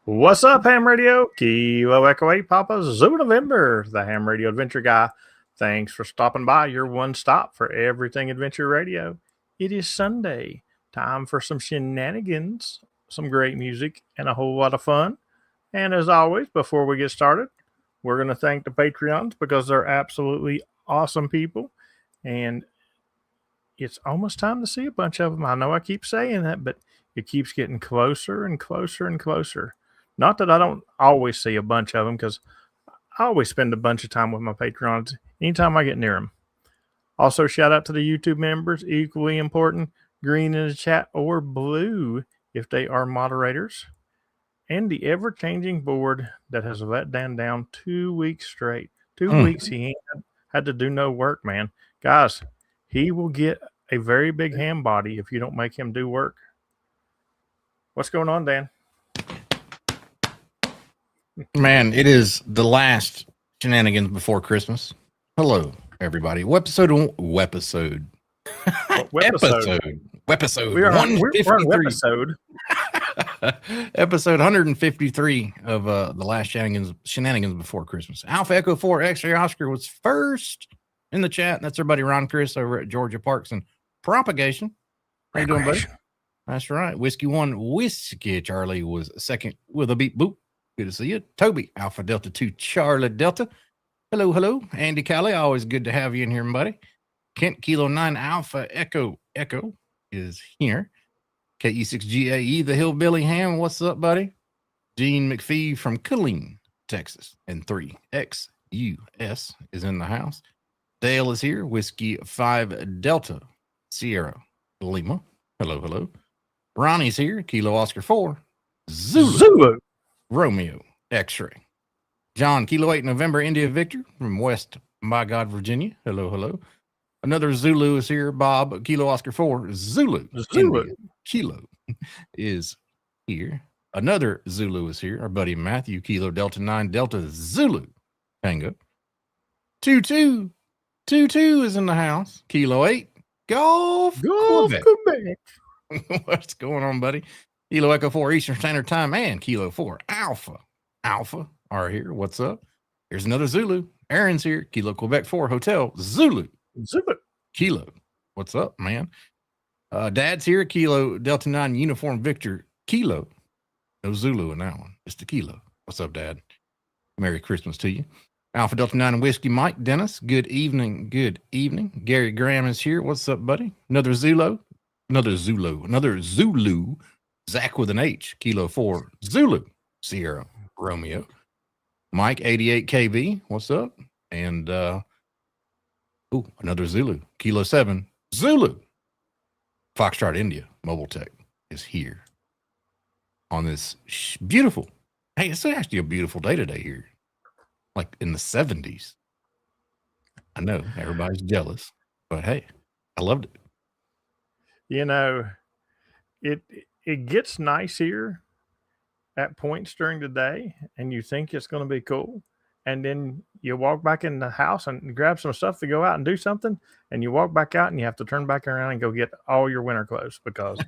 What's up, Ham Radio? Kilo Echo 8 Papa Zoo November, the Ham Radio Adventure Guy. Thanks for stopping by, your one stop for everything Adventure Radio. It is Sunday, time for some shenanigans, some great music, and a whole lot of fun. And as always, before we get started, we're going to thank the Patreons because they're absolutely awesome people. And it's almost time to see a bunch of them. I know I keep saying that, but it keeps getting closer and closer and closer. Not that I don't always see a bunch of them, because I always spend a bunch of time with my patrons anytime I get near them. Also, shout out to the YouTube members, equally important, green in the chat or blue if they are moderators. And the ever-changing board that has let Dan down 2 weeks straight. 2 weeks he had to do no work, man. Guys, he will get a very big ham body if you don't make him do work. What's going on, Dan? Man, it is the last shenanigans before Christmas. Hello, everybody. Episode 153. We're on episode. Episode 153 of the last shenanigans before Christmas. Alpha Echo 4 X-Ray Oscar was first in the chat. That's our buddy Ron Chris over at Georgia Parks and Propagation. How you doing, buddy? That's right. Whiskey 1 Whiskey Charlie was second with a beat boop. Good to see you. Toby, Alpha Delta 2, Charlie Delta. Hello, hello. Andy Callie, always good to have you in here, buddy. Kent, Kilo 9, Alpha Echo is here. KE6GAE, the Hillbilly Ham, what's up, buddy? Gene McPhee from Killeen, Texas. And 3XUS is in the house. Dale is here. Whiskey 5 Delta, Sierra Lima. Hello, hello. Ronnie's here. Kilo Oscar 4, Zulu. Romeo X-Ray. John, Kilo 8 November, India Victor from West, my God, Virginia. Hello, hello. Another Zulu is here. Bob, Kilo Oscar 4, Zulu. India, Kilo is here. Another Zulu is here. Our buddy Matthew, Kilo Delta 9, Delta Zulu. Tango. 22 is in the house. Kilo 8, Golf Quebec. What's going on, buddy? Kilo Echo 4 Eastern Standard Time and Kilo 4 Alpha are here. What's up? Here's another Zulu. Aaron's here. Kilo Quebec 4 Hotel Zulu. Kilo. What's up, man? Dad's here. Kilo Delta 9 Uniform Victor Kilo. No Zulu in that one. Just a Kilo. What's up, Dad? Merry Christmas to you. Alpha Delta 9 Whiskey Mike Dennis. Good evening. Good evening. Gary Graham is here. What's up, buddy? Another Zulu. Zach with an H, Kilo 4, Zulu, Sierra, Romeo. Mike, 88KB, what's up? And, another Zulu, Kilo 7, Zulu. Foxtrot India, Mobile Tech is here on this beautiful, hey, it's actually a beautiful day today here. Like in the 70s. I know, everybody's jealous, but hey, I loved it. You know, it gets nice here at points during the day, and you think it's going to be cool. And then you walk back in the house and grab some stuff to go out and do something. And you walk back out and you have to turn back around and go get all your winter clothes because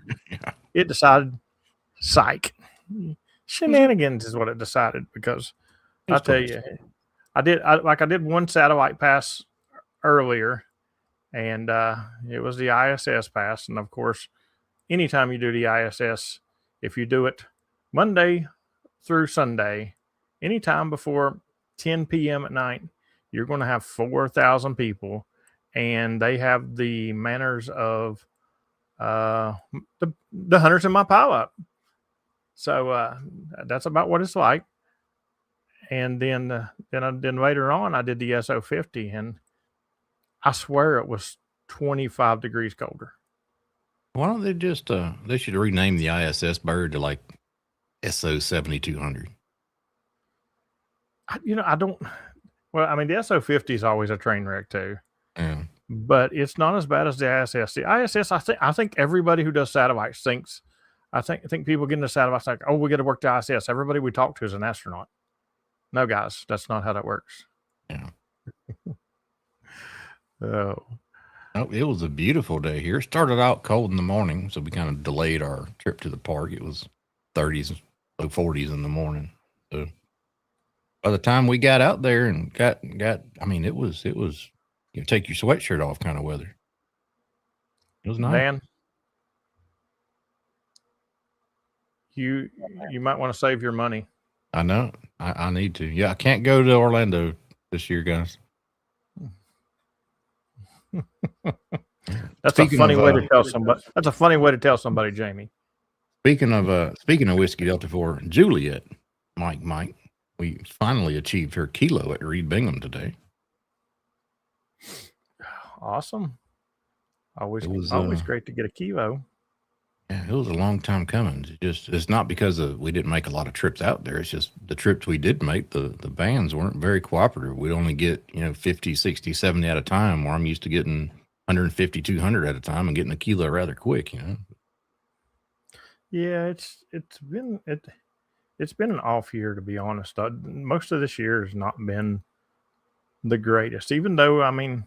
it decided, psych. Shenanigans is what it decided because I tell you, I did one satellite pass earlier, and it was the ISS pass. And of course, anytime you do the ISS, if you do it Monday through Sunday, anytime before 10 p.m. at night, you're going to have 4,000 people, and they have the manners of the hunters in my pileup. So that's about what it's like. And then later on, I did the SO50, and I swear it was 25 degrees colder. Why don't they just, they should rename the ISS bird to like SO 7200. Well, I mean, the SO 50 is always a train wreck too. Yeah. But it's not as bad as the ISS. The ISS, I think everybody who does satellites thinks, I think people get into satellites like, oh, we got to work the ISS. Everybody we talk to is an astronaut. No, guys, that's not how that works. Yeah. Oh. Oh, it was a beautiful day here. It started out cold in the morning, so we kind of delayed our trip to the park. It was 30s low 40s in the morning. So by the time we got out there and got, I mean, it was, you take your sweatshirt off kind of weather. It was nice. Dan, you might want to save your money. I know. I need to. Yeah, I can't go to Orlando this year, guys. That's a funny way to tell somebody. That's a funny way to tell somebody, Jamie. Speaking of Whiskey Delta 4, Juliet, Mike, we finally achieved her kilo at Reed Bingham today. Awesome. Always great to get a kilo. Yeah, it was a long time coming. It's not because we didn't make a lot of trips out there. It's just the trips we did make, the bands weren't very cooperative. We'd only get, 50, 60, 70 at a time, where I'm used to getting 150, 200 at a time and getting a kilo rather quick, Yeah, it's been an off year, to be honest. Most of this year has not been the greatest, even though, I mean,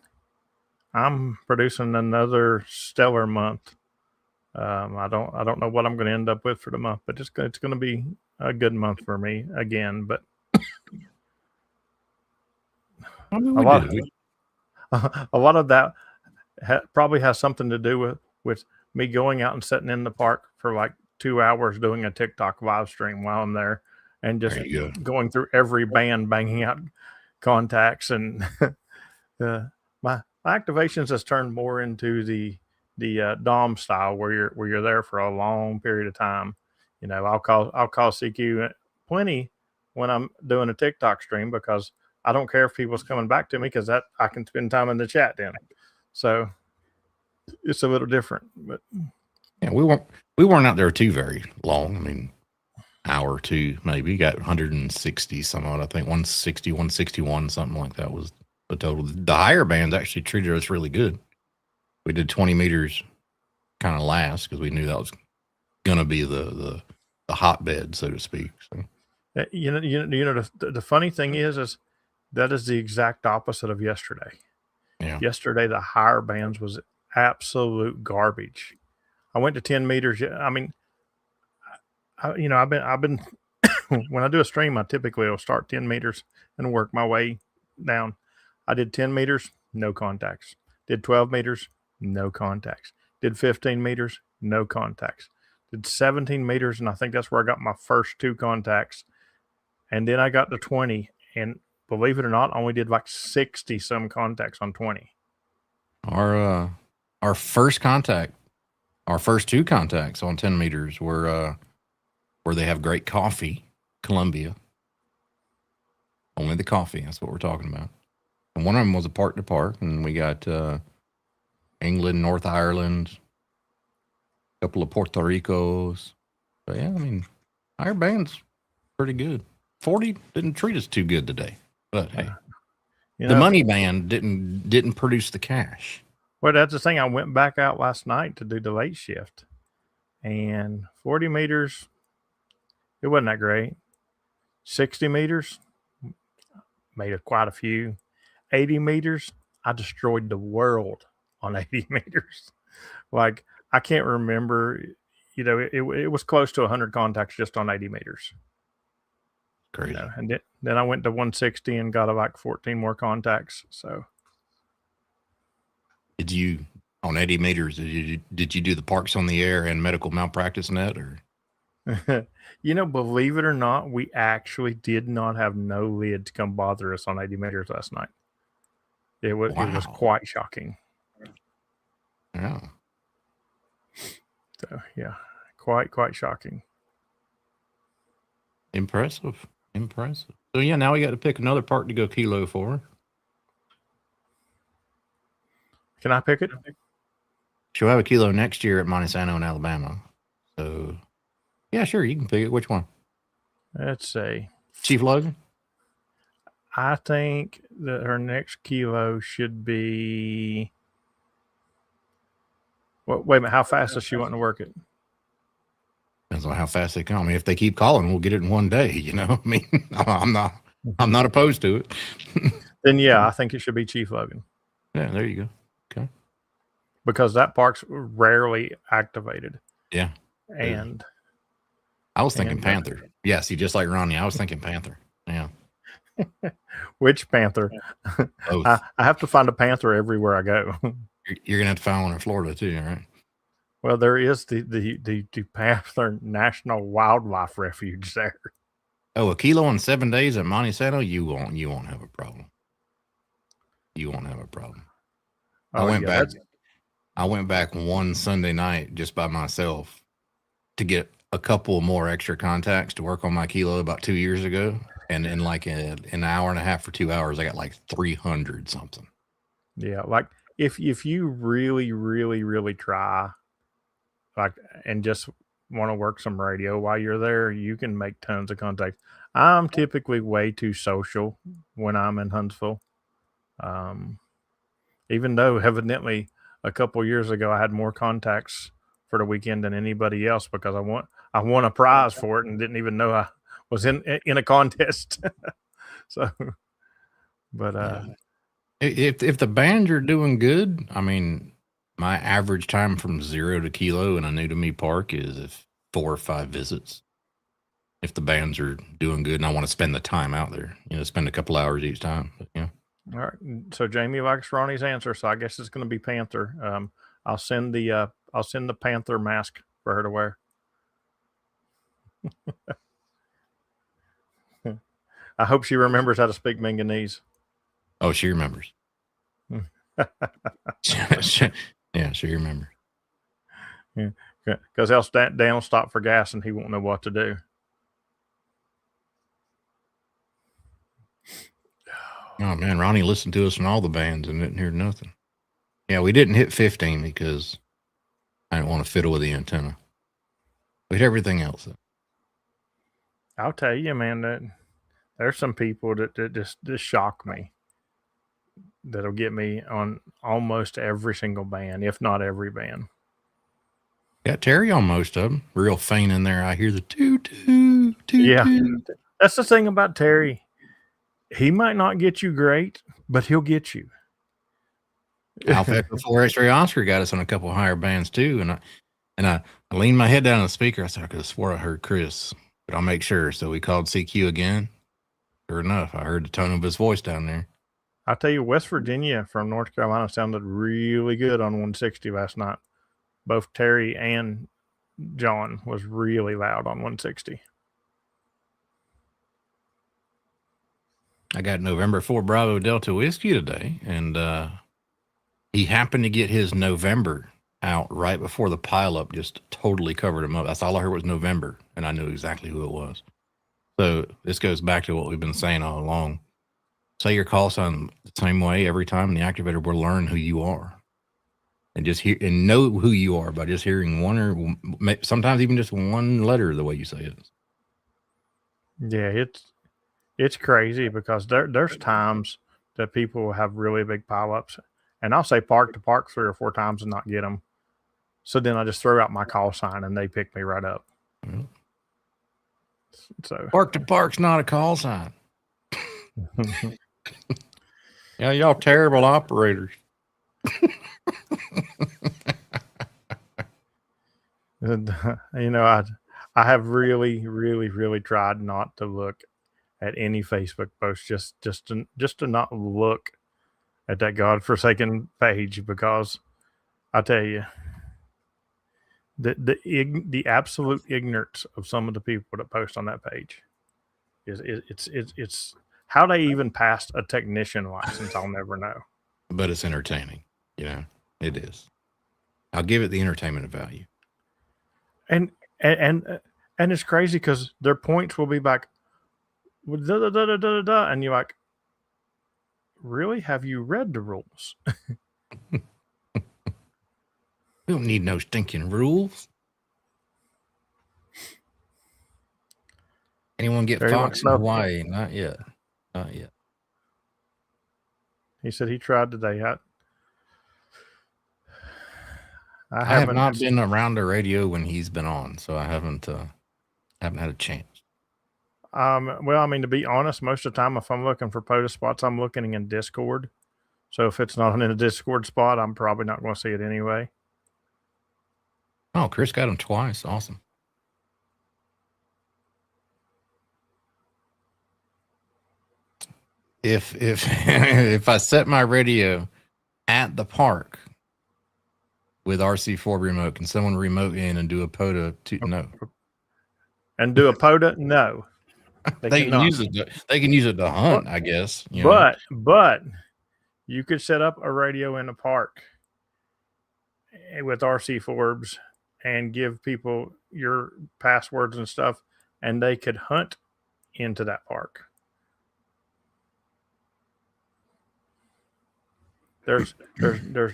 I'm producing another stellar month. I don't know what I'm going to end up with for the month, but it's going to be a good month for me again. But I mean, a lot of that probably has something to do with me going out and sitting in the park for like 2 hours doing a TikTok live stream while I'm there, and just going through every band, banging out contacts, and my activations has turned more into the Dom style, where you're there for a long period of time. I'll call CQ plenty when I'm doing a TikTok stream, because I don't care if people's coming back to me, because that I can spend time in the chat then. So it's a little different, but yeah, we weren't out there too very long. I mean, hour or two maybe. Got 160 somewhat, I think 160, 161, something like that was the total. The higher bands actually treated us really good. We did 20 meters kind of last, because we knew that was going to be the hotbed, so to speak. So. The funny thing is that is the exact opposite of yesterday. Yeah. Yesterday, the higher bands was absolute garbage. I went to 10 meters. I mean, I've been when I do a stream, I typically will start 10 meters and work my way down. I did 10 meters, no contacts. Did 12 meters, no contacts. Did 15 meters, no contacts. Did 17 meters, and I think that's where I got my first 2 contacts. And then I got to 20, and believe it or not, I only did like 60 some contacts on 20. Our first contact, our first 2 contacts on 10 meters were where they have great coffee, Columbia. Only the coffee, that's what we're talking about. And one of them was a park to park, and we got England, North Ireland, a couple of Puerto Ricos. But yeah, I mean, our band's pretty good. 40 didn't treat us too good today, but hey, the money band didn't produce the cash. Well, that's the thing. I went back out last night to do the late shift, and 40 meters, it wasn't that great. 60 meters, made quite a few. 80 meters, I destroyed the world on 80 meters. Like, I can't remember, it was close to 100 contacts just on 80 meters. Crazy. And then I went to 160 and got like 14 more contacts. So, did you on 80 meters? Did you do the Parks on the Air and medical malpractice net, or? Believe it or not, we actually did not have no lid to come bother us on 80 meters last night. It was quite shocking. Yeah. So yeah, quite shocking. Impressive. So yeah, now we got to pick another park to go kilo for. Can I pick it? She'll have a kilo next year at Montesano in Alabama. So yeah, sure, you can pick it. Which one? Let's say Chief Logan. I think that her next kilo should be. Well, wait a minute. How fast does she want to work it? Depends on how fast they come. I mean, if they keep calling, we'll get it in one day. I mean, I'm not opposed to it. Then yeah, I think it should be Chief Logan. Yeah, there you go. Okay. Because that park's rarely activated. Yeah. And I was thinking And, Panther. Yeah, see, just like Ronnie, I was thinking Panther. Yeah. Which Panther? Both. I have to find a Panther everywhere I go. You're gonna have to find one in Florida too, right? Well, there is the Panther National Wildlife Refuge there. Oh, a kilo in 7 days at Monticello, you won't have a problem. You won't have a problem. Oh, I went back one Sunday night just by myself to get a couple more extra contacts to work on my kilo about 2 years ago. And in like an hour and a half for 2 hours, I got like 300 something. Yeah, like if you really, really, really try, like, and just want to work some radio while you're there, you can make tons of contacts. I'm typically way too social when I'm in Huntsville. Even though evidently a couple years ago I had more contacts for the weekend than anybody else because I won a prize for it and didn't even know I was in a contest. So, but if the bands are doing good, I mean, my average time from 0 to kilo in a new to me park is 4 or 5 visits. If the bands are doing good and I want to spend the time out there, spend a couple hours each time. But, all right. So Jamie likes Ronnie's answer, so I guess it's going to be Panther. I'll send the Panther mask for her to wear. I hope she remembers how to speak Minganese. Oh, she remembers. Yeah, she remembers. Yeah, because else Dan will stop for gas and he won't know what to do. Oh man, Ronnie listened to us in all the bands and didn't hear nothing. Yeah, we didn't hit 15 because I didn't want to fiddle with the antenna. We hit everything else. I'll tell you, man, that there's some people that just shock me. That'll get me on almost every single band, if not every band. Got Terry on most of them. Real faint in there. I hear the toot toot toot. Yeah, that's the thing about Terry. He might not get you great, but he'll get you. Alpha Echo 4 X-Ray Oscar got us on a couple higher bands too, and I leaned my head down on the speaker. I said I could have swore I heard Chris, but I'll make sure. So we called CQ again. Sure enough, I heard the tone of his voice down there. I'll tell you, West Virginia from North Carolina sounded really good on 160 last night. Both Terry and John was really loud on 160. I got November 4 Bravo Delta whiskey today, and he happened to get his November out right before the pileup just totally covered him up. That's all I heard was November, and I knew exactly who it was. So this goes back to what we've been saying all along. Say your call sign the same way every time, and the activator will learn who you are. And just hear and know who you are by just hearing one or sometimes even just one letter the way you say it. Yeah, it's crazy because there's times that people have really big pileups, and I'll say park to park 3 or 4 times and not get them. So then I just throw out my call sign and they pick me right up. Mm-hmm. So park to park's not a call sign. Yeah, y'all terrible operators. And, I have really, really, really tried not to look at any Facebook posts, just to not look at that godforsaken page, because I tell you, the absolute ignorance of some of the people that post on that page it's how they even passed a technician license. I'll never know. But it's entertaining, it is. I'll give it the entertainment value. And it's crazy because their points will be like, and you're like, really? Have you read the rules? We don't need no stinking rules. Anyone get Fox in Hawaii? Not yet. Not yet. He said he tried today. I have not been around the radio when he's been on, so I haven't had a chance. Well, I mean, to be honest, most of the time, if I'm looking for POTUS spots, I'm looking in Discord. So if it's not in a Discord spot, I'm probably not going to see it anyway. Oh, Chris got him twice. Awesome. if if I set my radio at the park with RC4 remote, can someone remote in and do a POTA? No. And do a POTA? No. They can use it. They can use it to hunt, I guess. But you could set up a radio in the park with RC4s and give people your passwords and stuff, and they could hunt into that park. There's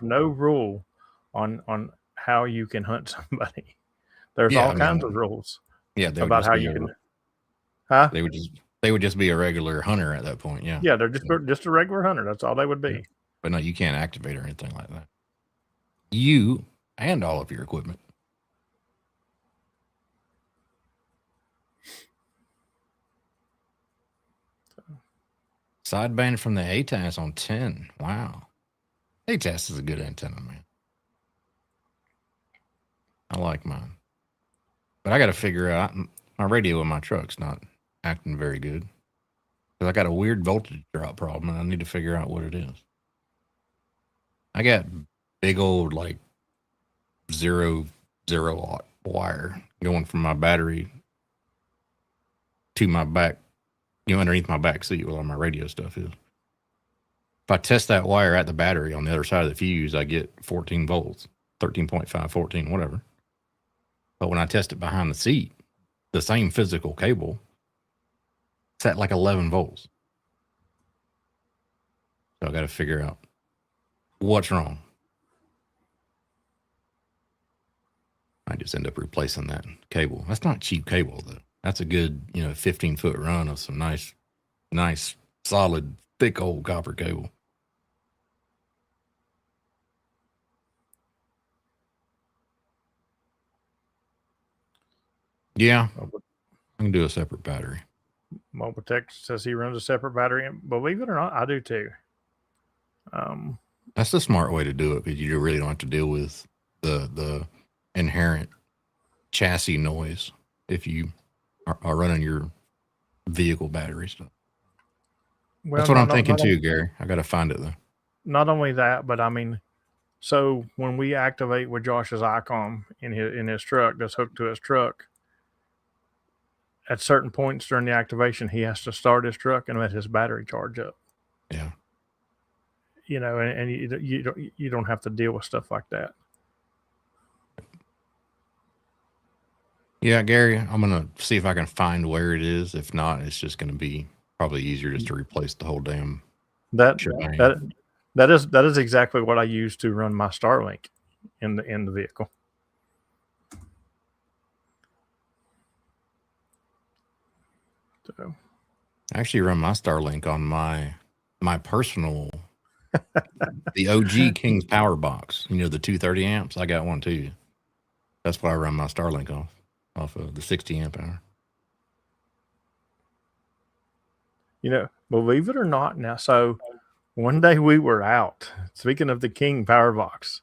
no rule on how you can hunt somebody. There's all kinds of rules. Yeah, about how you can. Huh? They would just be a regular hunter at that point. Yeah. Yeah, they're just a regular hunter. That's all they would be. Yeah. But no, you can't activate or anything like that. You and all of your equipment. Sideband from the ATAS on 10. Wow. ATAS is a good antenna, man. I like mine. But I got to figure out, my radio in my truck's not acting very good. Because I got a weird voltage drop problem, and I need to figure out what it is. I got big old, like, 0 watt wire going from my battery to my back, underneath my back seat where all my radio stuff is. If I test that wire at the battery on the other side of the fuse, I get 14 volts, 13.5, 14, whatever. But when I test it behind the seat, the same physical cable, it's at like 11 volts. So I got to figure out what's wrong. I just end up replacing that cable. That's not cheap cable, though. That's a good, 15-foot run of some nice, solid, thick old copper cable. Yeah, I can do a separate battery. Mobile Tech says he runs a separate battery, and believe it or not, I do too. That's the smart way to do it, because you really don't have to deal with the inherent chassis noise if you are running your vehicle battery stuff. Well, that's what I'm thinking too, Gary. I got to find it though. Not only that, but I mean, so when we activate with Josh's ICOM in his truck that's hooked to his truck, at certain points during the activation, he has to start his truck and let his battery charge up. Yeah. And you don't have to deal with stuff like that. Yeah, Gary, I'm going to see if I can find where it is. If not, it's just going to be probably easier just to replace the whole damn. That is exactly what I use to run my Starlink in the vehicle. So. I actually run my Starlink on my personal, the OG King's Power Box. The 230 amps. I got one too. That's what I run my Starlink off of the 60 amp hour. Believe it or not, now, so one day we were out. Speaking of the King Power Box,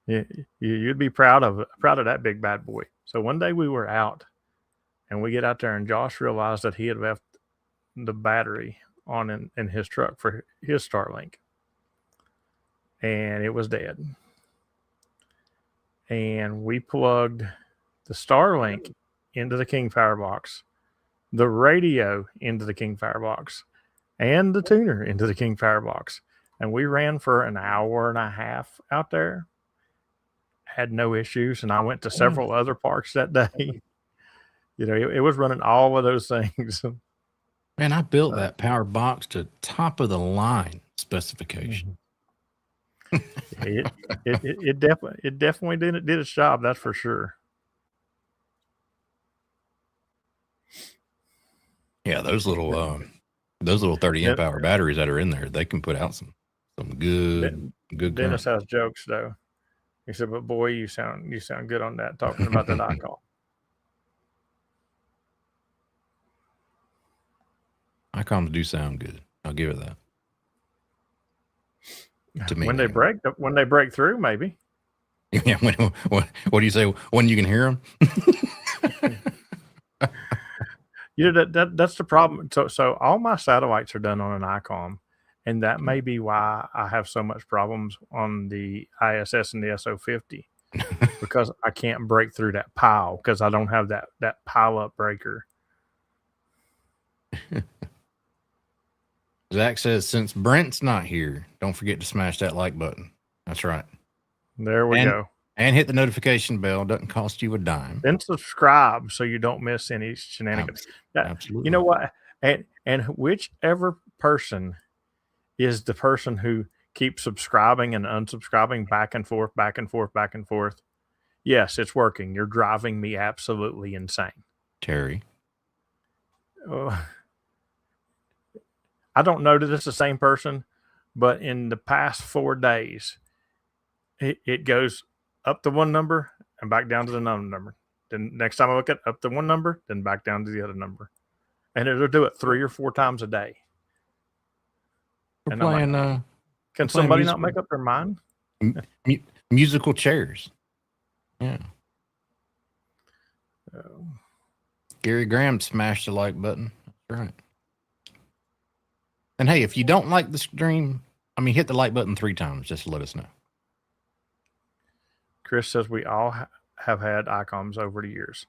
you'd be proud of that big bad boy. So one day we were out, and we get out there, and Josh realized that he had left the battery on in his truck for his Starlink, and it was dead. And we plugged the Starlink into the King Power Box, the radio into the King Power Box, and the tuner into the King Power Box. And we ran for an hour and a half out there. Had no issues. And I went to several other parks that day. It was running all of those things. Man, I built that power box to top of the line specification. It definitely did its job. That's for sure. Yeah, those little 30 amp hour batteries that are in there, they can put out some good. Dennis has jokes though. He said, "But boy, you sound good on that, talking about that ICOM." ICOMs do sound good. I'll give it that. To me, when they break through, maybe. Yeah. What do you say? When you can hear them? You know, that's the problem. So all my satellites are done on an ICOM, and that may be why I have so much problems on the ISS and the SO50 because I can't break through that pile because I don't have that pile up breaker. Zach says, since Brent's not here, don't forget to smash that like button. That's right. There we go. And hit the notification bell. Doesn't cost you a dime. Then subscribe so you don't miss any shenanigans. Absolutely. You know what? And whichever person is the person who keeps subscribing and unsubscribing back and forth, back and forth, back and forth. Yes, it's working. You're driving me absolutely insane. Terry. I don't know that it's the same person, but in the past 4 days, it goes up to one number and back down to the number. Then next time I look at up to one number, then back down to the other number. And it'll do it 3 or 4 times a day. We're playing, like, can somebody not make up their mind? Musical chairs. Yeah. Gary Graham smashed the like button. That's right. And hey, if you don't like the stream, hit the like button 3 times just to let us know. Chris says we all have had ICOMs over the years.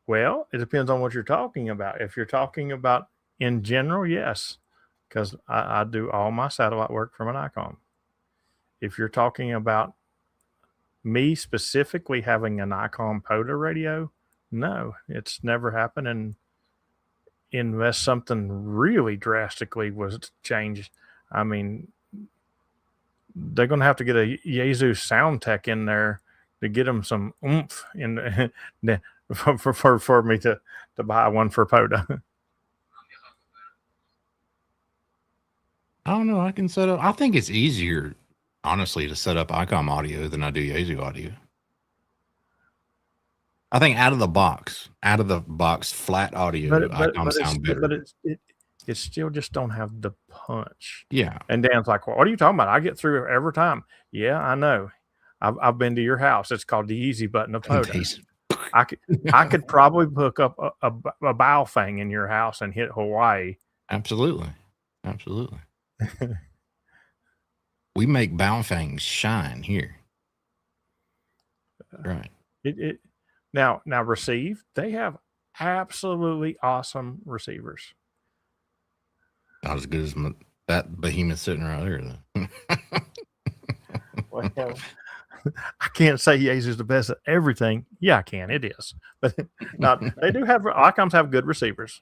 Well, it depends on what you're talking about. If you're talking about in general, yes, because I do all my satellite work from an ICOM. If you're talking about me specifically having an ICOM POTA radio, no, it's never happened. And unless something really drastically was changed, they're going to have to get a Yaesu sound tech in there to get them some oomph in for me to buy one for POTA. I don't know. I can set up. I think it's easier, honestly, to set up ICOM audio than I do Yaesu audio. I think out of the box, flat audio, ICOM sound better. But it still just don't have the punch. Yeah. And Dan's like, well, what are you talking about? I get through every time. Yeah, I know. I've been to your house. It's called the easy button of POTA. I could probably hook up a Baofeng in your house and hit Hawaii. Absolutely. We make Baofengs shine here. Right. Now receive. They have absolutely awesome receivers. Not as good as that behemoth sitting right there. Well, I can't say Yaesu's the best at everything. Yeah, I can. It is, but they do have ICOMs have good receivers.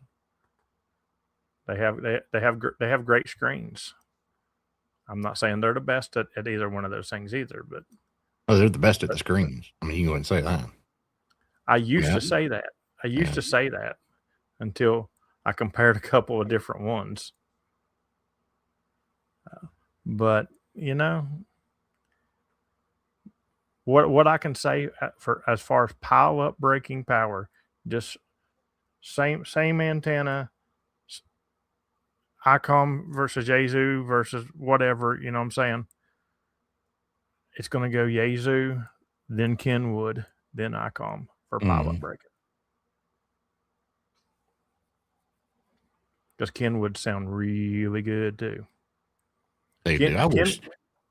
They have great screens. I'm not saying they're the best at either one of those things either, but they're the best at the screens. You can go and say that. I used to say that. To say that until I compared a couple of different ones. But what I can say for as far as pile up breaking power, just same antenna, ICOM versus Yaesu versus whatever, you know what I'm saying? It's going to go Yaesu, then Kenwood, then ICOM for pile up breaking. Because Kenwood sound really good too. They do.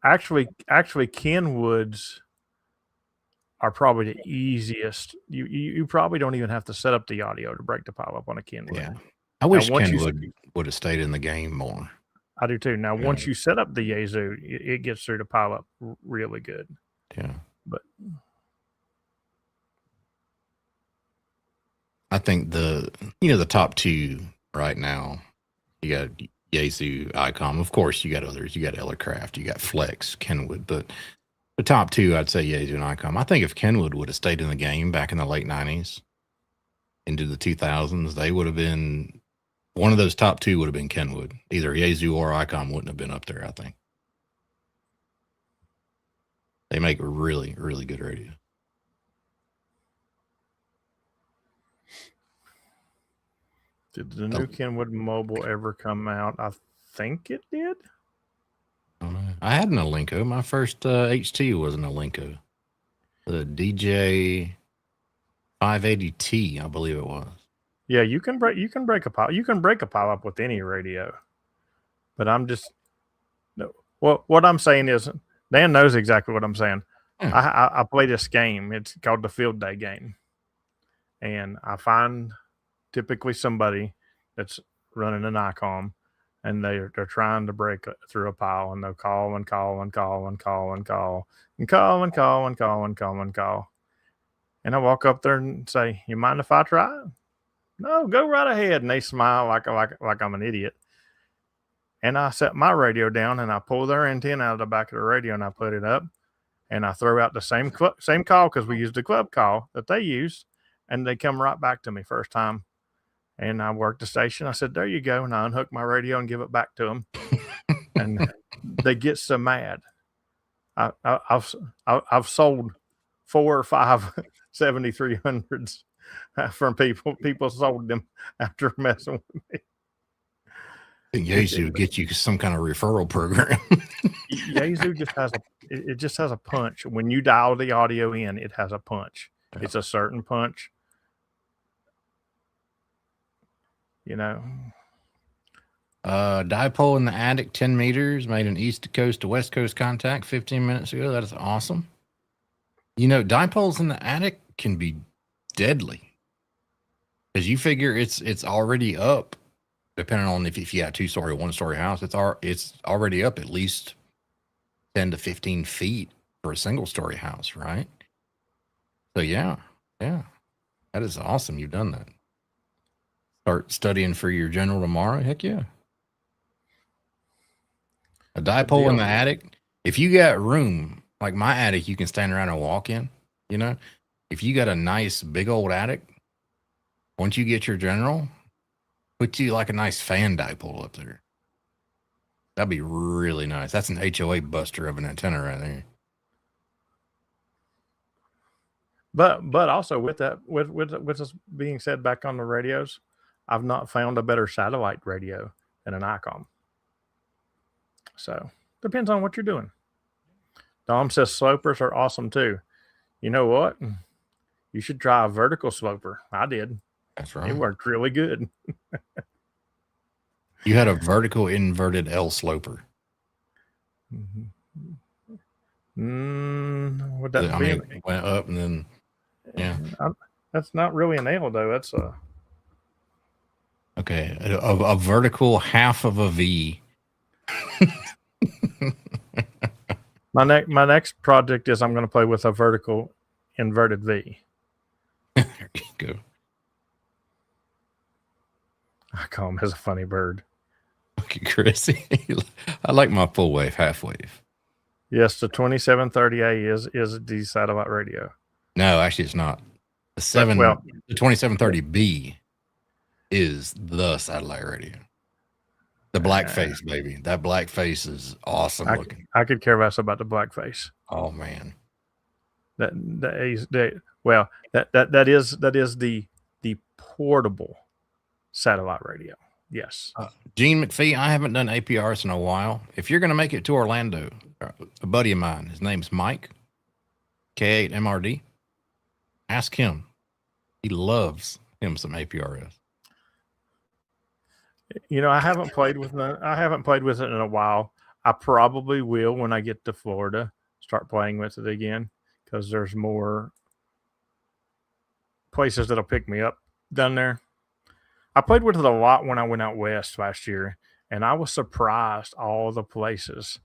Actually, Kenwoods are probably the easiest. You probably don't even have to set up the audio to break the pile up on a Kenwood. Yeah. I wish Kenwood would have stayed in the game more. I do too. Now, once you set up the Yaesu, it gets through the pile up really good. Yeah. But I think the top 2 right now, you got Yaesu, ICOM. Of course, you got others. You got Ellercraft, you got Flex, Kenwood. But the top 2, I'd say Yaesu and ICOM. I think if Kenwood would have stayed in the game back in the late 90s into the 2000s, they would have been one of those top 2 would have been Kenwood. Either Yaesu or ICOM wouldn't have been up there, I think. They make really, really good radio. Did the new Kenwood Mobile ever come out? I think it did. I had an Alinco. My first HT was an Alinco. The DJ 580T, I believe it was. Yeah, you can break a pile. You can break a pile up with any radio. But I'm just no. Well, what I'm saying is, Dan knows exactly what I'm saying. Yeah. I play this game. It's called the field day game, and I find typically somebody that's running an ICOM, and they're trying to break through a pile, and they'll call and call and call and call and call and call and call and call and call and call. And I walk up there and say, "You mind if I try?" No, go right ahead. And they smile like I'm an idiot. And I set my radio down and I pull their antenna out of the back of the radio and I put it up and I throw out the same call because we used the club call that they use, and they come right back to me first time. And I worked the station. I said, "There you go," and I unhook my radio and give it back to them. And they get so mad. I've sold 4 or 5 7300s from people. People sold them after messing with me. I think Yazoo get you some kind of referral program. Yazoo just has a punch. When you dial the audio in, it has a punch. Yeah. It's a certain punch. You know. Dipole in the attic, 10 meters, made an east coast to west coast contact 15 minutes ago. That is awesome. You know, dipoles in the attic can be deadly because you figure it's already up. Depending on if you got a 2-story or 1-story house, it's already up at least 10 to 15 feet for a single-story house, right? So yeah, that is awesome. You've done that. Start studying for your general tomorrow. Heck yeah. A dipole in the attic. If you got room, like my attic, you can stand around and walk in. You know, if you got a nice big old attic, once you get your general, put you like a nice fan dipole up there. That'd be really nice. That's an HOA buster of an antenna right there. But also with that, with this being said, back on the radios, I've not found a better satellite radio than an ICOM. So depends on what you're doing. Dom says slopers are awesome too. You know what? You should try a vertical sloper. I did. That's right. It worked really good. You had a vertical inverted L sloper. Would that be? It went up and then, yeah. That's not really an L though. That's a. Okay, a vertical half of a V. My next project is I'm going to play with a vertical inverted V. There you go. I call him as a funny bird. Okay, Chris. I like my full wave, half wave. Yes, the 2730A is the satellite radio. No, actually, it's not. The 2730B is the satellite radio. The black face, baby. That black face is awesome looking. I could care less about the black face. Oh man. That is the portable satellite radio. Yes. Gene McPhee, I haven't done APRs in a while. If you're going to make it to Orlando, a buddy of mine, his name's Mike, K8MRD, ask him. He loves him some APRS. You know, I haven't played with it in a while. I probably will when I get to Florida, start playing with it again, because there's more places that'll pick me up down there. I played with it a lot when I went out west last year, and I was surprised all the places.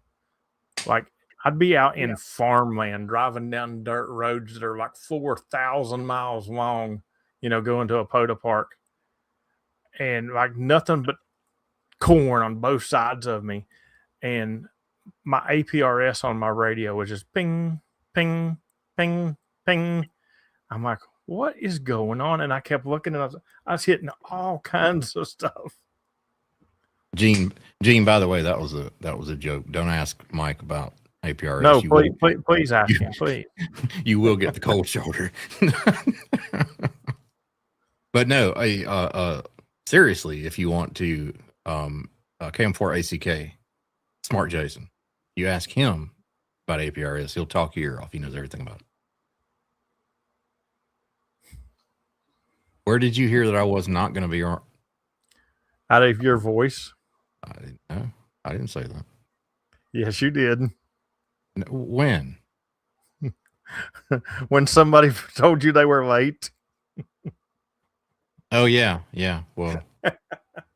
Like, I'd be out in farmland, driving down dirt roads that are like 4,000 miles long, you know, going to a POTA park, and like nothing but corn on both sides of me. And my APRS on my radio was just ping, ping, ping, ping. I'm like, what is going on? And I kept looking, and I was hitting all kinds of stuff. Gene, by the way, that was a joke. Don't ask Mike about APRS. No, please ask him, please. You will get the cold shoulder. But no, seriously, if you want to, KM4 ACK, Smart Jason, you ask him about APRS, he'll talk your ear off. He knows everything about it. Where did you hear that I was not going to be on? Out of your voice. I didn't know. I didn't say that. Yes, you did. When? When somebody told you they were late. Oh, yeah. Yeah. Well,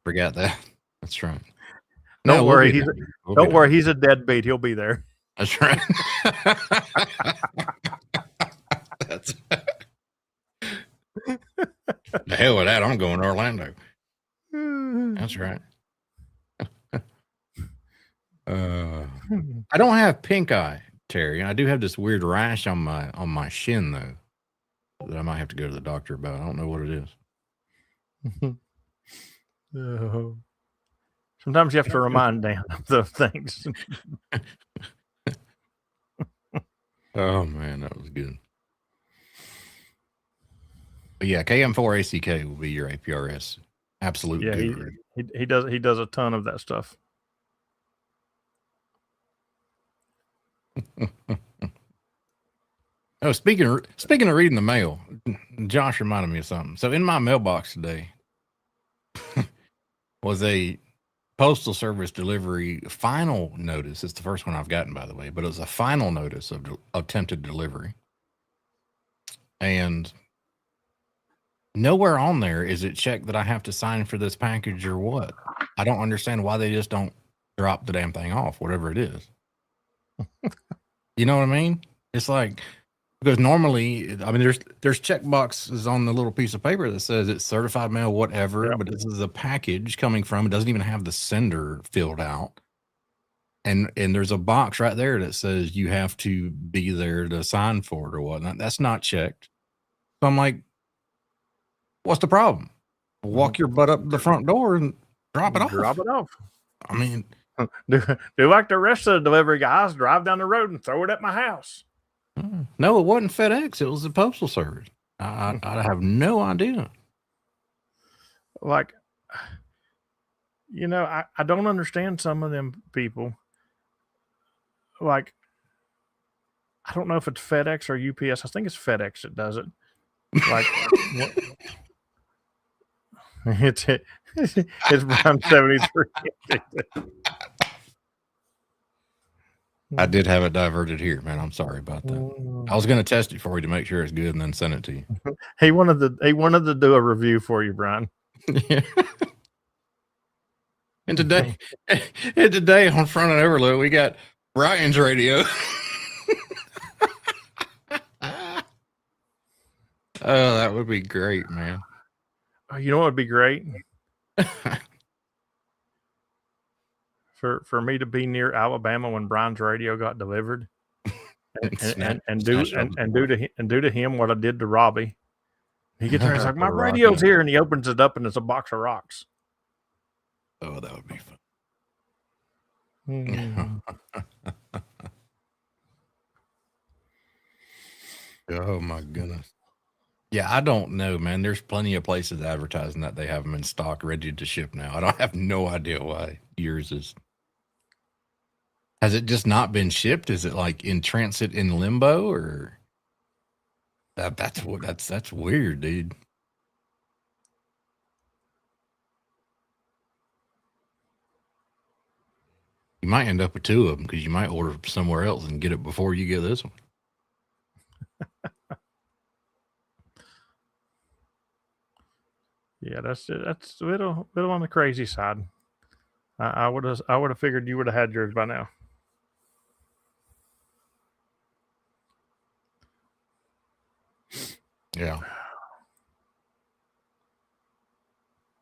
forgot that. That's right. Don't worry. Don't worry. Done. He's a deadbeat. He'll be there. That's right. That's the hell with that. I'm going to Orlando. That's right. I don't have pink eye, Terry. I do have this weird rash on my shin though that I might have to go to the doctor about. I don't know what it is. Sometimes you have to remind Dan of those things. Oh man, that was good. But yeah, KM4ACK will be your APRS. Absolute. Yeah, he does a ton of that stuff. Oh, speaking of reading the mail, Josh reminded me of something. So in my mailbox today was a Postal Service delivery final notice. It's the first one I've gotten, by the way, but it was a final notice of attempted delivery. And nowhere on there is it checked that I have to sign for this package or what. I don't understand why they just don't drop the damn thing off, whatever it is. You know what I mean? It's like, because normally, I mean, there's check boxes on the little piece of paper that says it's certified mail, whatever, but this is a package coming from, it doesn't even have the sender filled out. And there's a box right there that says you have to be there to sign for it or whatnot. That's not checked. So I'm like, what's the problem? Walk your butt up the front door and drop it off. Drop it off. I mean, do like the rest of the delivery guys, drive down the road and throw it at my house. No, it wasn't FedEx. It was the Postal Service. I have no idea. Like, you know, I don't understand some of them people. Like, I don't know if it's FedEx or UPS. I think it's FedEx that does it. Like, it's Brown 73. I did have it diverted here, man. I'm sorry about that. I was going to test it for you to make sure it's good and then send it to you. He wanted to do a review for you, Brian. Yeah. And today on Front and Overload, we got Brian's radio. Oh, that would be great, man. You know what would be great? For me to be near Alabama when Brian's radio got delivered, and do to him what I did to Robbie. He gets there and he's like, my radio's here, and he opens it up and it's a box of rocks. Oh, that would be fun. Oh my goodness. Yeah, I don't know, man. There's plenty of places advertising that they have them in stock, ready to ship now. I don't have no idea why yours is. Has it just not been shipped? Is it like in transit in limbo, or that's weird, dude. You might end up with two of them because you might order somewhere else and get it before you get this one. Yeah, that's a little on the crazy side. I would have figured you would have had yours by now. Yeah.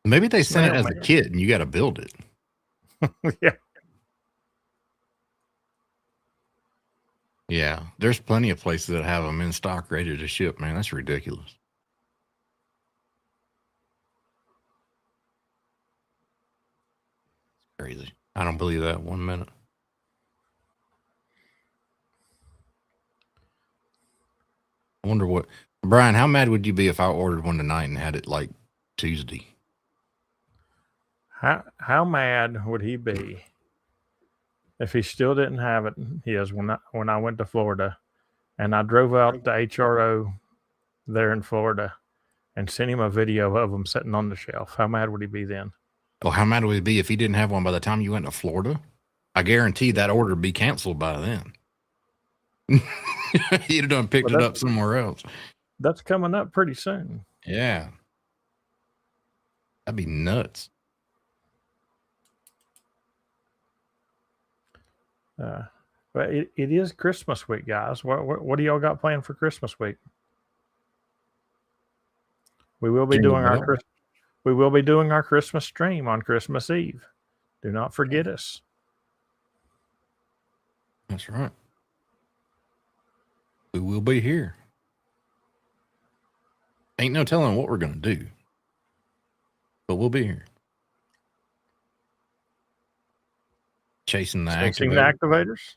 Maybe they sent it as a kit and you got to build it. Yeah. Yeah. There's plenty of places that have them in stock ready to ship, man. That's ridiculous. It's crazy. I don't believe that 1 minute. I wonder what, Brian, how mad would you be if I ordered one tonight and had it like Tuesday? How mad would he be if he still didn't have it? Yes, when I went to Florida, and I drove out to HRO there in Florida, and sent him a video of them sitting on the shelf, how mad would he be then? Well, how mad would he be if he didn't have one by the time you went to Florida? I guarantee that order would be canceled by then. He'd have done picked it up somewhere else. That's coming up pretty soon. Yeah. That'd be nuts. But it is Christmas week, guys. What do y'all got planned for Christmas week? We will be doing our Christmas stream on Christmas Eve. Do not forget us. That's right. We will be here. Ain't no telling what we're going to do, but we'll be here. Chasing the activators.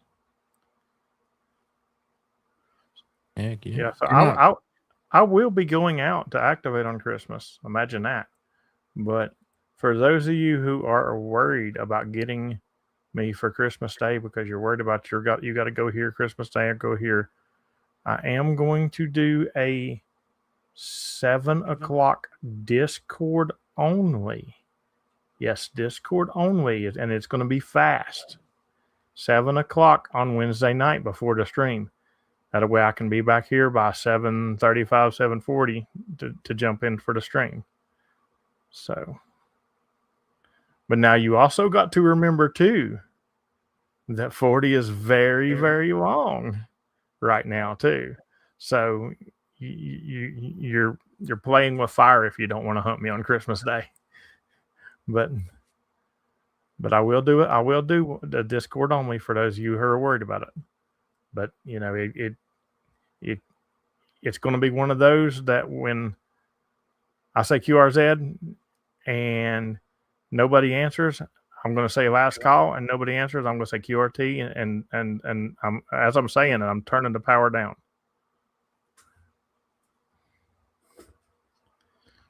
Heck yeah. Yeah, so I will be going out to activate on Christmas. Imagine that. But for those of you who are worried about getting me for Christmas Day because you're worried about you got to go here Christmas Day or go here, I am going to do a 7 o'clock Discord only. Yes, Discord only, and it's going to be fast. 7 o'clock on Wednesday night before the stream. That way I can be back here by 7:35, 7:40 to jump in for the stream. So, but now you also got to remember too that 40 is very, very long right now too. So you're playing with fire if you don't want to hunt me on Christmas Day. But I will do it. I will do the Discord only for those of you who are worried about it. But you know, it's going to be one of those that when I say QRZ and nobody answers, I'm going to say last call, and nobody answers, I'm going to say QRT, and as I'm saying it, I'm turning the power down.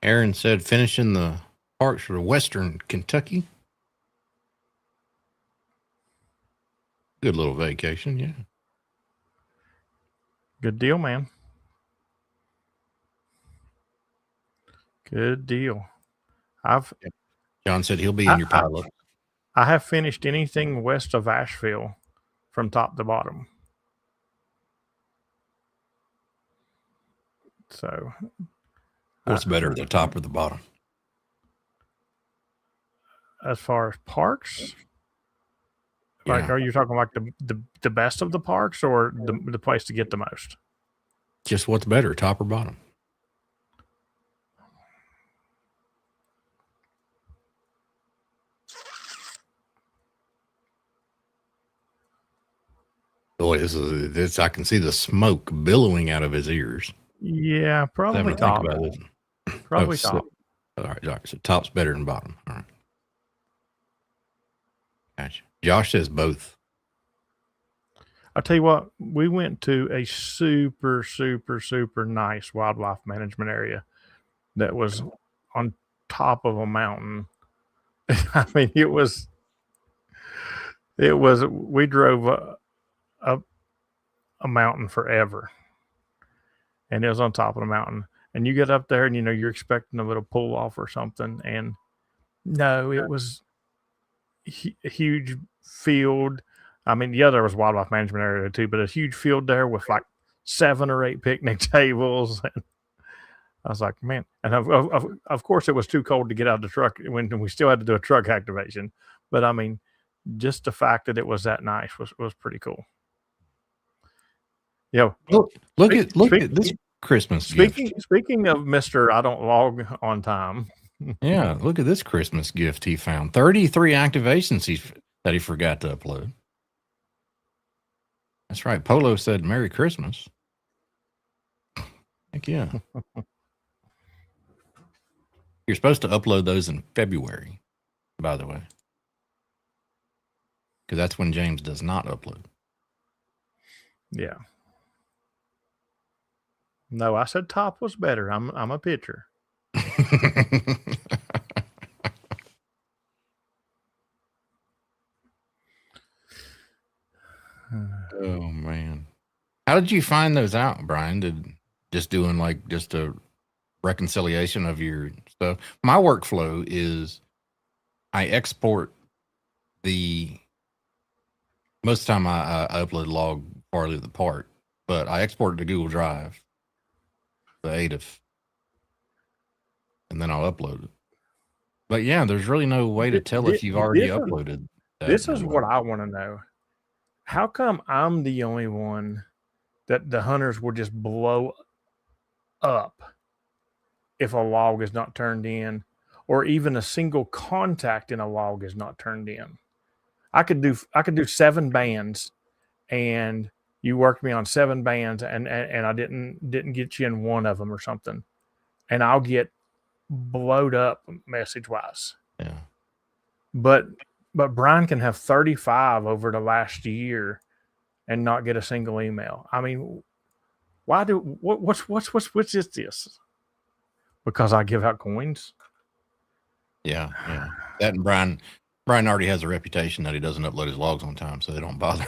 Aaron said finishing the parks for Western Kentucky. Good little vacation, yeah. Good deal, man. Good deal. John said he'll be in your pilot. I have finished anything west of Asheville from top to bottom. So what's better, the top or the bottom? As far as parks? Like, Yeah. are you talking like the best of the parks or the place to get the most? Just what's better, top or bottom? Boy, this I can see the smoke billowing out of his ears. Yeah, probably top. Probably top. All right, so top's better than bottom. All right. Gotcha. Josh says both. I'll tell you what, we went to a super, super, super nice wildlife management area that was on top of a mountain. I mean, it was, we drove up a mountain forever, and it was on top of the mountain. And you get up there and, you know, you're expecting a little pull off or something. And no, it was a huge field. I mean, yeah, there was wildlife management area too, but a huge field there with like 7 or 8 picnic tables. And I was like, man, and of course it was too cold to get out of the truck when we still had to do a truck activation. But I mean, just the fact that it was that nice was pretty cool. Yeah. Look at this Christmas gift. Speaking of Mr. I don't log on time. Yeah, look at this Christmas gift he found. 33 activations that he forgot to upload. That's right. Polo said Merry Christmas. Heck yeah. You're supposed to upload those in February, by the way. Because that's when James does not upload. Yeah. No, I said top was better. I'm a pitcher. Oh man. How did you find those out, Brian? Did just doing like just a reconciliation of your stuff. My workflow is I export most of the time I upload log partly the part, but I export it to Google Drive, the ADIF, and then I'll upload it. But yeah, there's really no way to tell if you've already uploaded that. This is what I want to know. How come I'm the only one that the hunters will just blow up if a log is not turned in, or even a single contact in a log is not turned in? I could do 7 bands, and you worked me on 7 bands, and I didn't get you in one of them or something, and I'll get blowed up message wise. Yeah. But Brian can have 35 over the last year and not get a single email. I mean, what's this? Because I give out coins? Yeah. That and Brian already has a reputation that he doesn't upload his logs on time, so they don't bother.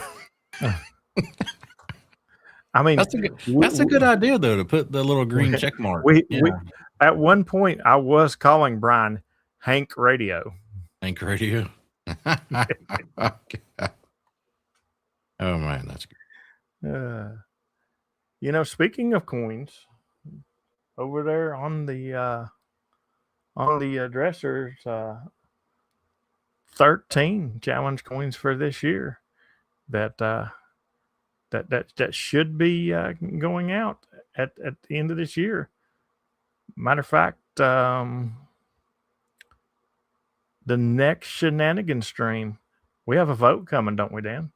I mean, that's a good idea though, to put the little green check mark. We at one point I was calling Brian Hank Radio. Hank Radio. Oh man, that's good. Speaking of coins, over there on the dressers, 13 challenge coins for this year that should be going out at the end of this year. Matter of fact, the next Shenanigan stream, we have a vote coming, don't we, Dan?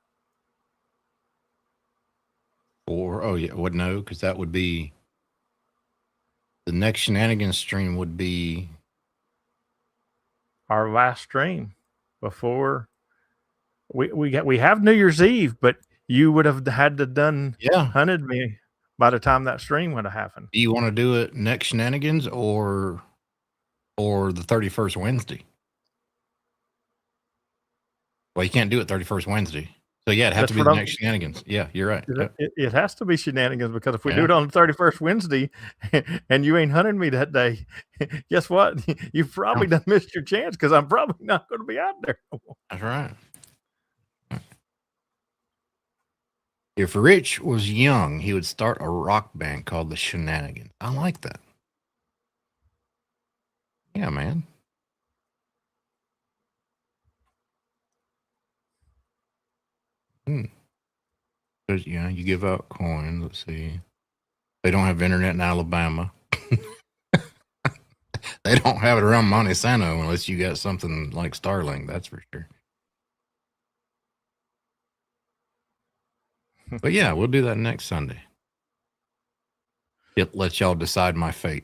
No, because that would be the next Shenanigan stream would be our last stream before we have New Year's Eve, but you would have had to hunted me by the time that stream would have happened. Do you want to do it next Shenanigans or the 31st Wednesday? Well, you can't do it 31st Wednesday. So yeah, it'd have to be the next Shenanigans. Yeah, you're right. It has to be Shenanigans, because if we do it on the 31st Wednesday and you ain't hunting me that day, guess what? You've probably done missed your chance, because I'm probably not going to be out there. That's right. If Rich was young, he would start a rock band called the Shenanigans. I like that. Yeah, man. You give out coins. Let's see. They don't have internet in Alabama. They don't have it around Monte Sano unless you got something like Starlink. That's for sure. But yeah, we'll do that next Sunday. It lets y'all decide my fate.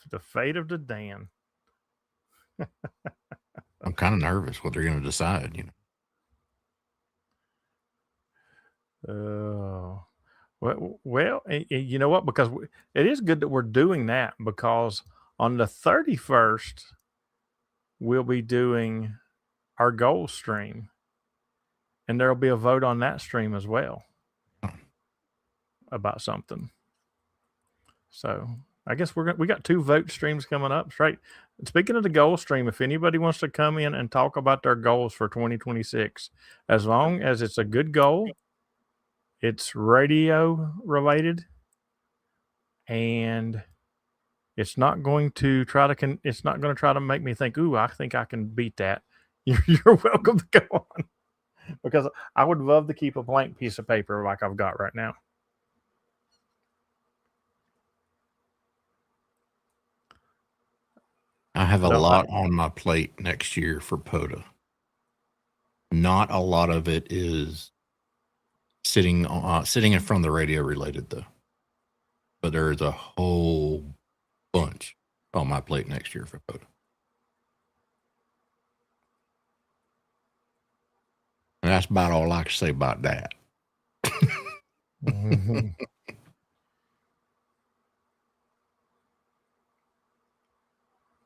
The fate of the Dan. I'm kind of nervous what they're going to decide, Well, you know what? Because it is good that we're doing that, because on the 31st, we'll be doing our goal stream, and there'll be a vote on that stream as well about something. So I guess we got 2 vote streams coming up. Straight. Speaking of the goal stream, if anybody wants to come in and talk about their goals for 2026, as long as it's a good goal, it's radio related, and it's not going to try to make me think, ooh, I think I can beat that. You're welcome to go on, because I would love to keep a blank piece of paper like I've got right now. I have a lot on my plate next year for POTA. Not a lot of it is sitting in front of the radio related though, but there's a whole bunch on my plate next year for POTA. And that's about all I can say about that. Mm-hmm.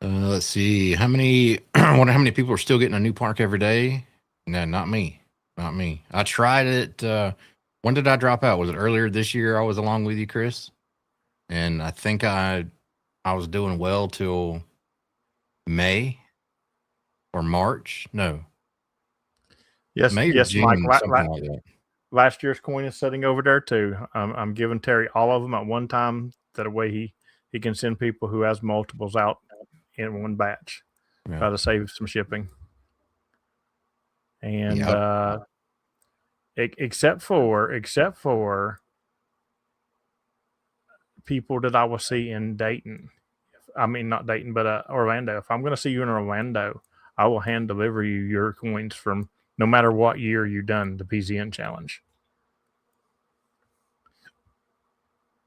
Let's see how many. I wonder how many people are still getting a new park every day. No, not me. I tried it. When did I drop out? Was it earlier this year? I was along with you, Chris. and I think I was doing well till May or March. No, Yes, May or yes, Mike. June, something like that. Last year's coin is sitting over there too. I'm giving Terry all of them at one time. That way he can send people who has multiples out in one batch. Yeah. Try to save some shipping. And Yeah. except for people that I will see in Dayton. I mean, not Dayton, but Orlando. If I'm going to see you in Orlando, I will hand deliver you your coins from no matter what year you've done the PZN challenge.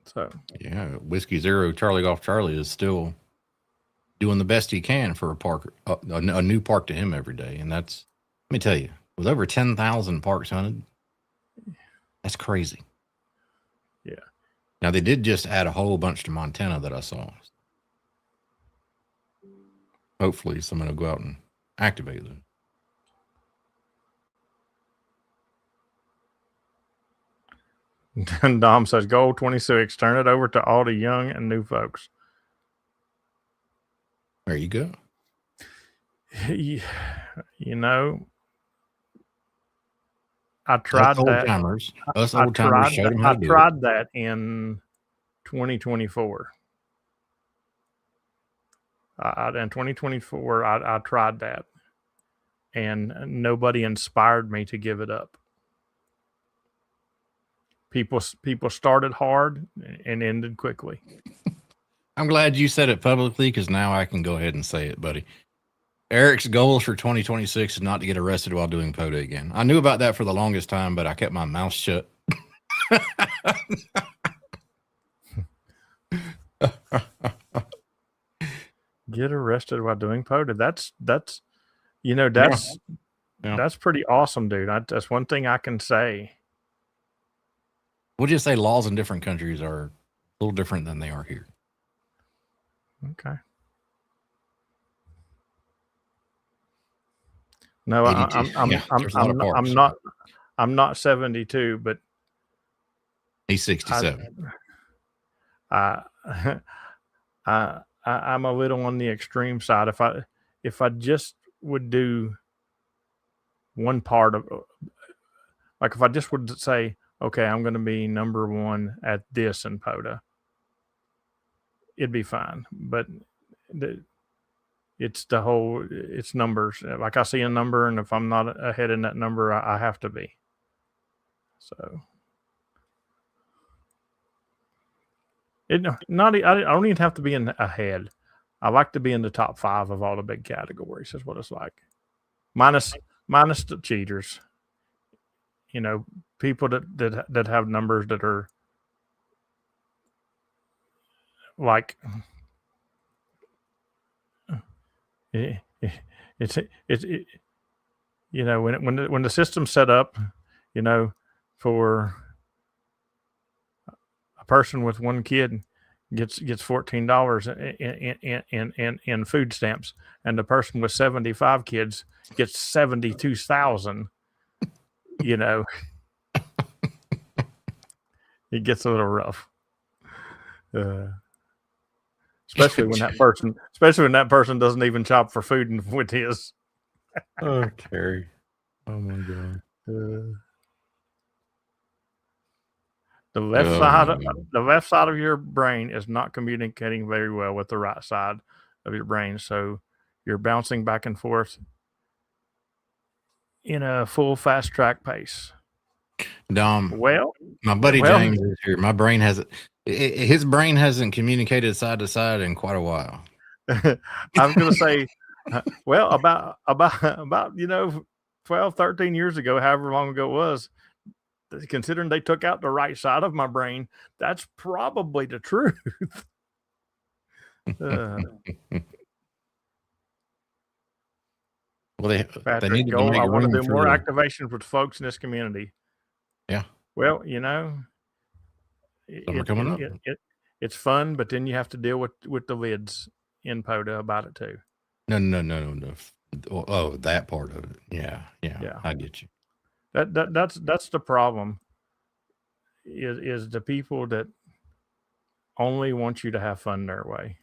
So yeah, Whiskey Zero Charlie Golf Charlie is still doing the best he can for a park, a new park to him every day, and that's, let me tell you, with over 10,000 parks hunted, that's crazy. Yeah. Now they did just add a whole bunch to Montana that I saw. Hopefully, someone will go out and activate them. And Dom says, "Goal 26. Turn it over to all the young and new folks." There you go. You know, I tried that. Us old timers showed them how to do it. I tried that in 2024. In 2024, I tried that, and nobody inspired me to give it up. People started hard and ended quickly. I'm glad you said it publicly because now I can go ahead and say it, buddy. Eric's goals for 2026 is not to get arrested while doing POTA again. I knew about that for the longest time, but I kept my mouth shut. Get arrested while doing POTA. That's pretty awesome, dude. That's one thing I can say. We'll just say laws in different countries are a little different than they are here. Okay. No, I'm not 72, but he's 67. I'm a little on the extreme side. If I just would do one part of, like, if I just would say, okay, I'm going to be number one at this in POTA, it'd be fine. But it's numbers. Like, I see a number, and if I'm not ahead in that number, I have to be. So I don't even have to be in ahead. I like to be in the top 5 of all the big categories. Is what it's like, minus the cheaters. You know, people that have numbers that are like it's you know, when the system's set up, you know, for a person with one kid gets $14 in food stamps, and the person with 75 kids gets 72,000. You know, it gets a little rough, especially when that person doesn't even shop for food with his. Oh, Terry! Oh my God! The left side of your brain is not communicating very well with the right side of your brain, so you're bouncing back and forth in a full fast track pace. Dom, well, my buddy James is here. My brain his brain hasn't communicated side to side in quite a while. I was going to say, well, about 12, 13 years ago, however long ago it was, considering they took out the right side of my brain, that's probably the truth. Well, they need to I want to do more activations with folks in this community. Yeah. Well, you know, it's fun, but then you have to deal with the lids in POTA about it too. No. Oh, that part of it. Yeah. I get you. That's the problem. Is the people that only want you to have fun their way.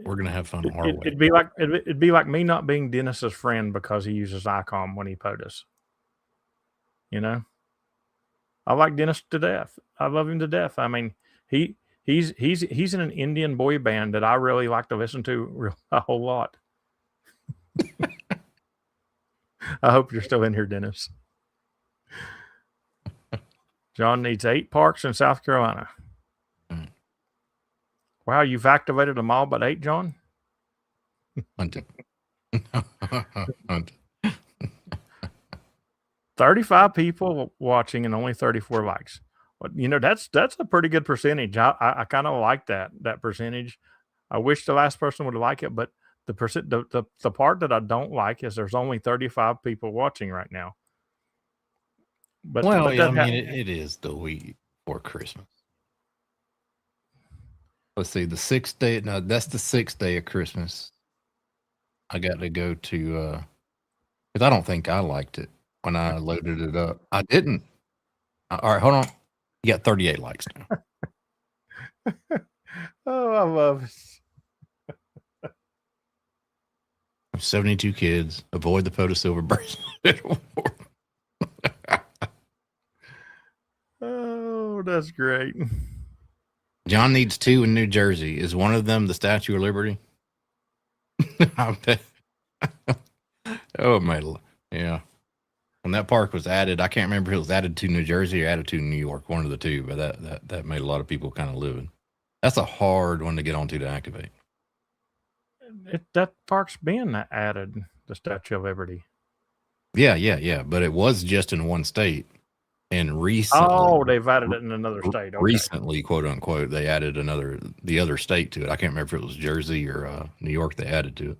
We're gonna have fun our way. It'd be like me not being Dennis's friend because he uses ICOM when he POTUS. You know, I like Dennis to death. I love him to death. I mean, he's in an Indian boy band that I really like to listen to a whole lot. I hope you're still in here, Dennis. John needs 8 parks in South Carolina. Wow, you've activated them all but 8, John? Hunting. 35 people watching and only 34 likes. But, you know, that's a pretty good percentage. I kind of like that percentage. I wish the last person would like it, but the part that I don't like is there's only 35 people watching right now. But it is the week before Christmas. Let's see, the 6th day. No, that's the 6th day of Christmas. I got to go to because I don't think I liked it when I loaded it up. I didn't. All right, hold on. You got 38 likes now. Oh, I love it. 72 kids. Avoid the POTUS silver bracelet. Oh, that's great. John needs 2 in New Jersey. Is one of them the Statue of Liberty? I bet. Oh, my. Yeah. When that park was added, I can't remember if it was added to New Jersey or added to New York, one of the two, but that made a lot of people kind of livid. That's a hard one to get onto to activate. That park's been added, the Statue of Liberty. Yeah. But it was just in one state. And recently, they've added it in another state. Okay. Recently, quote unquote, they added the other state to it. I can't remember if it was Jersey or New York they added to it.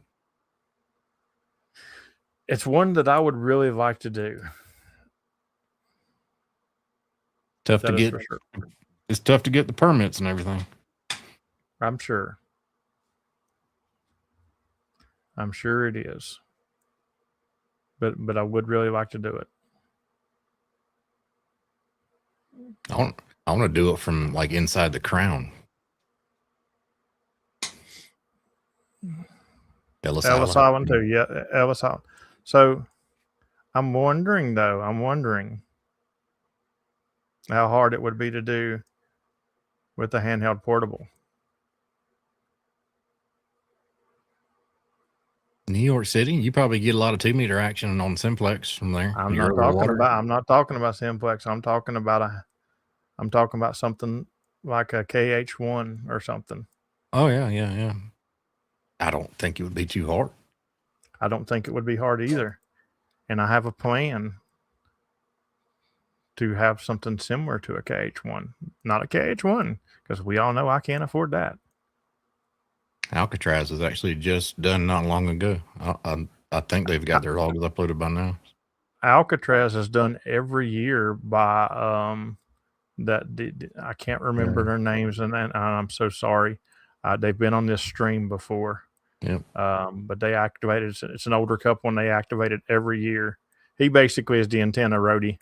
It's one that I would really like to do. Tough to get. Sure. It's tough to get the permits and everything. I'm sure. I'm sure it is. But I would really like to do it. I want to do it from like inside the crown. Ellis Island too. Yeah, Ellis Island. So I'm wondering how hard it would be to do with the handheld portable. New York City, you probably get a lot of 2-meter action on Simplex from there. I'm not talking about Simplex. I'm talking about something like a KH1 or something. Oh yeah. I don't think it would be too hard. I don't think it would be hard either. And I have a plan to have something similar to a KH1. Not a KH1, because we all know I can't afford that. Alcatraz is actually just done not long ago. I think they've got their logs uploaded by now. Alcatraz is done every year by I can't remember their names, and I'm so sorry. They've been on this stream before. Yep. But they activated it's an older couple, and they activate it every year. He basically is the antenna roadie.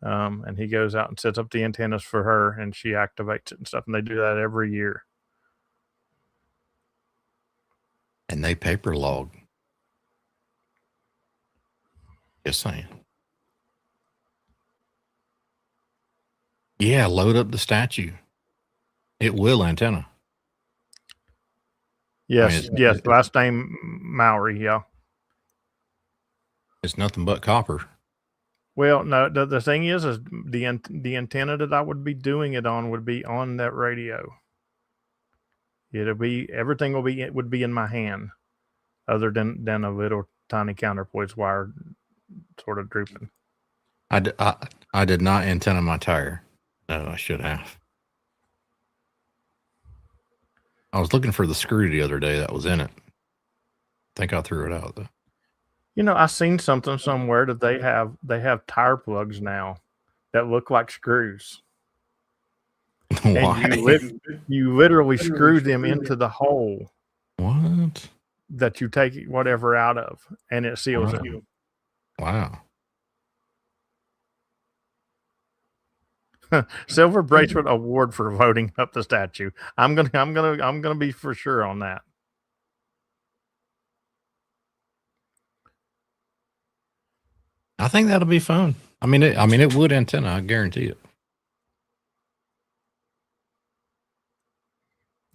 And he goes out and sets up the antennas for her, and she activates it and stuff. And they do that every year. And they paper log. Just saying. Yeah, load up the statue. It will antenna. Yes, yes. Last name Mowry, yeah. It's nothing but copper. Well, no, the thing is the antenna that I would be doing it on would be on that radio. Everything would be in my hand, other than a little tiny counterpoise wire sort of drooping. I did not antenna my tire. No, I should have. I was looking for the screw the other day that was in it. I think I threw it out though. You know, I seen something somewhere that they have tire plugs now that look like screws. Why? And you literally screw them into the hole. What? That you take whatever out of, and it seals it. Wow. Silver bracelet award for voting up the statue. I'm gonna be for sure on that. I think that'll be fun. I mean, it would antenna. I guarantee it.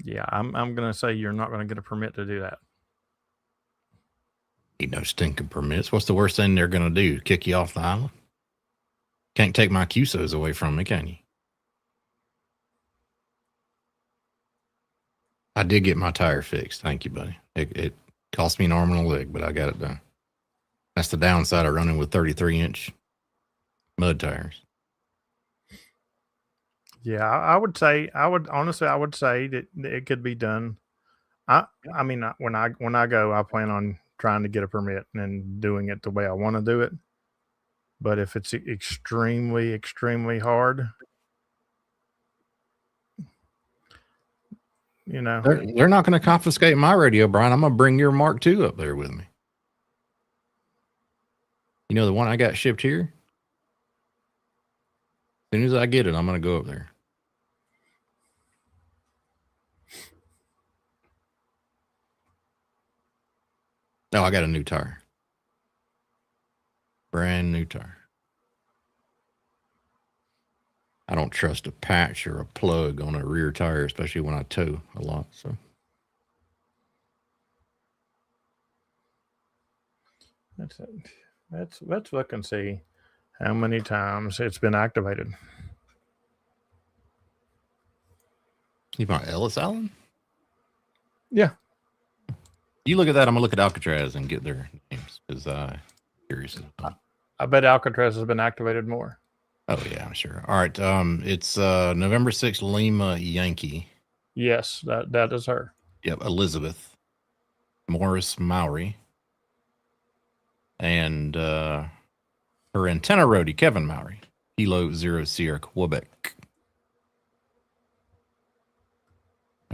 Yeah, I'm gonna say you're not gonna get a permit to do that. Ain't no stinking permits. What's the worst thing they're gonna do? Kick you off the island? Can't take my QSOs away from me, can you? I did get my tire fixed. Thank you, buddy. It cost me an arm and a leg, but I got it done. That's the downside of running with 33-inch mud tires. Yeah, I would say that it could be done. I mean, when I go, I plan on trying to get a permit and doing it the way I want to do it. But if it's extremely hard, you know, they're not going to confiscate my radio, Brian. I'm going to bring your Mark II up there with me. You know the one I got shipped here? As soon as I get it, I'm going to go up there. No, I got a new tire. Brand new tire. I don't trust a patch or a plug on a rear tire, especially when I tow a lot. So that's it. Let's look and see how many times it's been activated. You want Ellis Island? Yeah. You look at that. I'm gonna look at Alcatraz and get their names because I'm curious. I bet Alcatraz has been activated more. Oh yeah, I'm sure. All right. It's November 6th, Lima Yankee. Yes, that is her. Yep, Elizabeth Morris Mowry. And her antenna roadie, Kevin Mowry, Kilo 0 Sierra Quebec.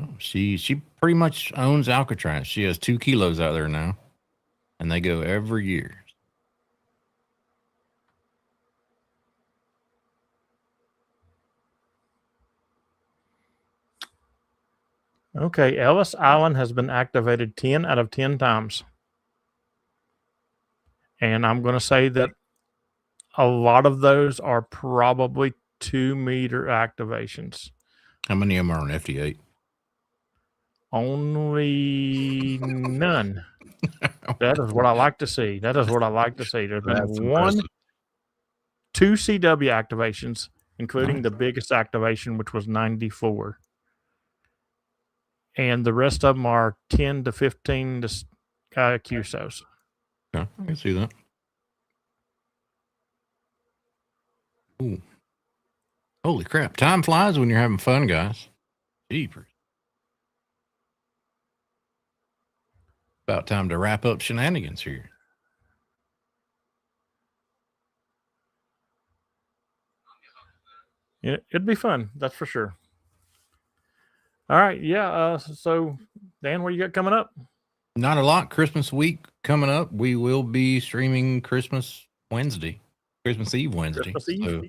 Oh, she pretty much owns Alcatraz. She has 2 kilos out there now, and they go every year. Okay, Ellis Island has been activated 10 out of 10 times. And I'm going to say that a lot of those are probably 2-meter activations. How many of them are on FD8? Only none. That is what I like to see. There's been 2 CW activations, including the biggest activation, which was 94. And the rest of them are 10 to 15 QSOs. Yeah, I can see that. Ooh. Holy crap. Time flies when you're having fun, guys. Jeepers. About time to wrap up shenanigans here. Yeah, it'd be fun. That's for sure. All right. Yeah. So, Dan, what do you got coming up? Not a lot. Christmas week coming up. We will be streaming Christmas Eve Wednesday. So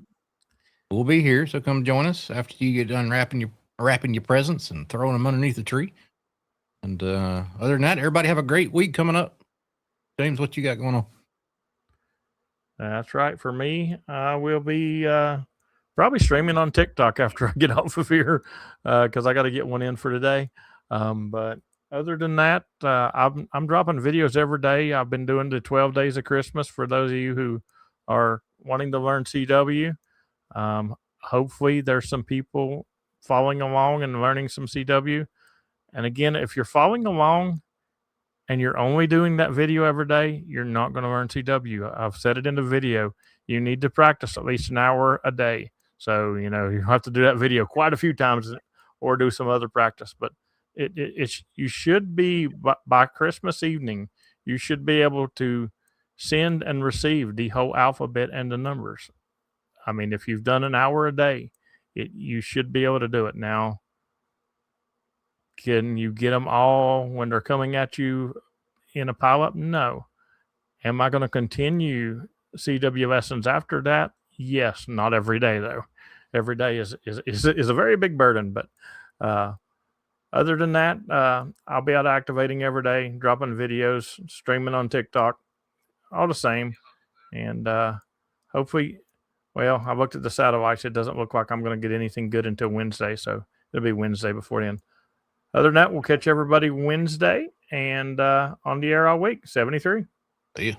we'll be here. So come join us after you get done wrapping your presents and throwing them underneath the tree. And other than that, everybody have a great week coming up. James, what you got going on? That's right. For me, I will be probably streaming on TikTok after I get off of here because I got to get one in for today. But other than that, I'm dropping videos every day. I've been doing the 12 days of Christmas for those of you who are wanting to learn CW. Hopefully there's some people following along and learning some CW. And again, if you're following along and you're only doing that video every day, you're not going to learn CW. I've said it in the video. You need to practice at least an hour a day. So, you have to do that video quite a few times or do some other practice. But you should be, by Christmas evening, you should be able to send and receive the whole alphabet and the numbers. I mean, if you've done an hour a day, you should be able to do it. Now, can you get them all when they're coming at you in a pileup? No. Am I going to continue CW lessons after that? Yes, not every day though. every day is a very big burden. But other than that, I'll be out activating every day, dropping videos, streaming on TikTok, all the same. And hopefully, well, I looked at the satellites. It doesn't look like I'm going to get anything good until Wednesday. So it'll be Wednesday before then. Other than that, we'll catch everybody Wednesday and on the air all week. 73. See ya.